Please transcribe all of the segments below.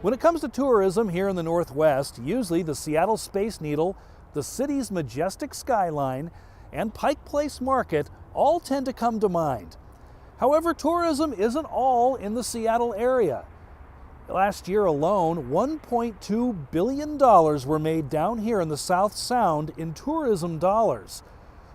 When it comes to tourism here in the Northwest, usually the Seattle Space Needle, the city's majestic skyline, and Pike Place Market all tend to come to mind. However, tourism isn't all in the Seattle area. Last year alone, $1.2 billion were made down here in the South Sound in tourism dollars.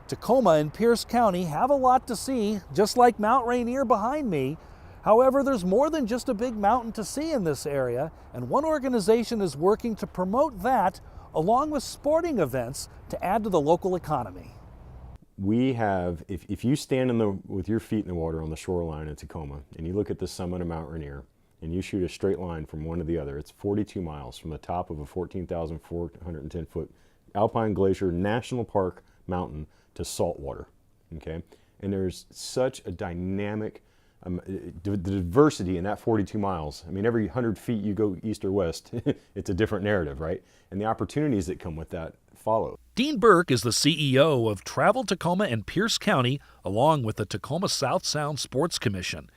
Tacoma and Pierce County have a lot to see, just like Mount Rainier behind me. However, there's more than just a big mountain to see in this area, and one organization is working to promote that along with sporting events to add to the local economy. We have, if you stand with your feet in the water on the shoreline in Tacoma and you look at the summit of Mount Rainier and you shoot a straight line from one to the other, it's 42 miles from the top of a 14,410 foot Alpine Glacier National Park mountain to saltwater, okay? And there's such a dynamic, the diversity in that 42 miles. I mean, every 100 feet you go east or west, it's a different narrative, right? And the opportunities that come with that follow. Dean Burke is the CEO of Travel Tacoma and Pierce County, along with the Tacoma South Sound Sports Commission.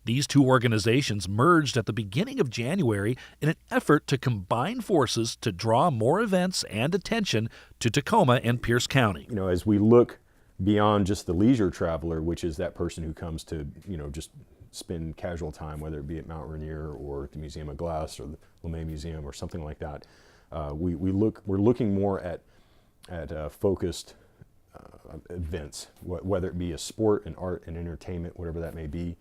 These two organizations merged at the beginning of January in an effort to combine forces to draw more events and attention to Tacoma and Pierce County. You know, as we look beyond just the leisure traveler, which is that person who comes to, you know, just spend casual time, whether it be at Mount Rainier or at the Museum of Glass or the LeMay Museum or something like that, we're looking more at focused events, whether it be a sport and art and entertainment, whatever that may be.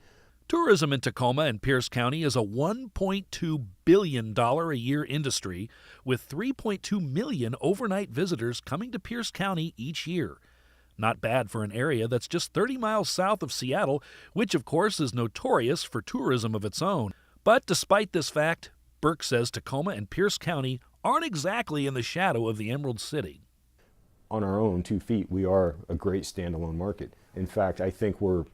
Tourism in Tacoma and Pierce County is a $1.2 billion a year industry, with 3.2 million overnight visitors coming to Pierce County each year. Not bad for an area that's just 30 miles south of Seattle, which of course is notorious for tourism of its own. But despite this fact, Burke says Tacoma and Pierce County aren't exactly in the shadow of the Emerald City. On our own 2 feet, we are a great standalone market. In fact, I think we're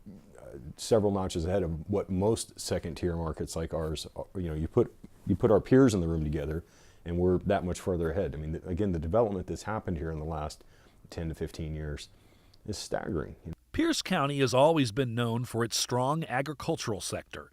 several notches ahead of what most second-tier markets like ours, you know, you put our peers in the room together, and we're that much further ahead. I mean, again, the development that's happened here in the last 10 to 15 years is staggering. Pierce County has always been known for its strong agricultural sector,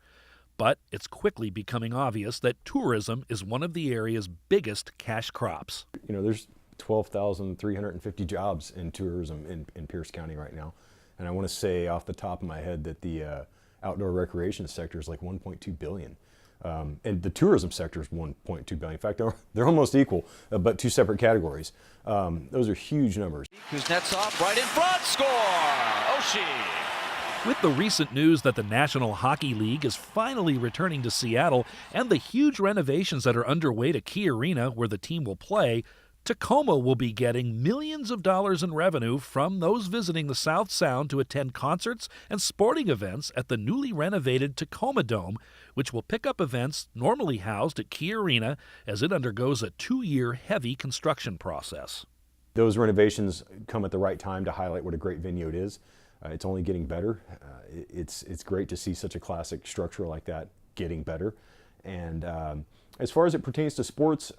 but it's quickly becoming obvious that tourism is one of the area's biggest cash crops. You know, there's 12,350 jobs in tourism in Pierce County right now. And I want to say off the top of my head that the outdoor recreation sector is like 1.2 billion. And the tourism sector is 1.2 billion. In fact, they're almost equal, but two separate categories. Those are huge numbers. Kuznetsov right in front, score! Oshie! With the recent news that the National Hockey League is finally returning to Seattle and the huge renovations that are underway to Key Arena where the team will play, Tacoma will be getting millions of dollars in revenue from those visiting the South Sound to attend concerts and sporting events at the newly renovated Tacoma Dome, which will pick up events normally housed at Key Arena as it undergoes a 2-year heavy construction process. Those renovations come at the right time to highlight what a great venue it is. It's only getting better. It's great to see such a classic structure like that getting better. And as far as it pertains to sports,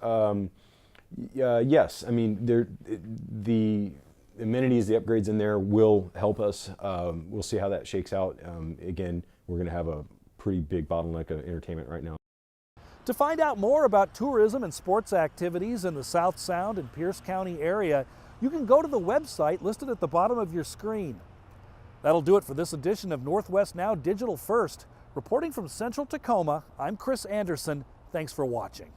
yes, I mean, the amenities, the upgrades in there will help us. We'll see how that shakes out. Again, we're going to have a pretty big bottleneck of entertainment right now. To find out more about tourism and sports activities in the South Sound and Pierce County area, you can go to the website listed at the bottom of your screen. That'll do it for this edition of Northwest Now Digital First. Reporting from Central Tacoma, I'm Chris Anderson. Thanks for watching.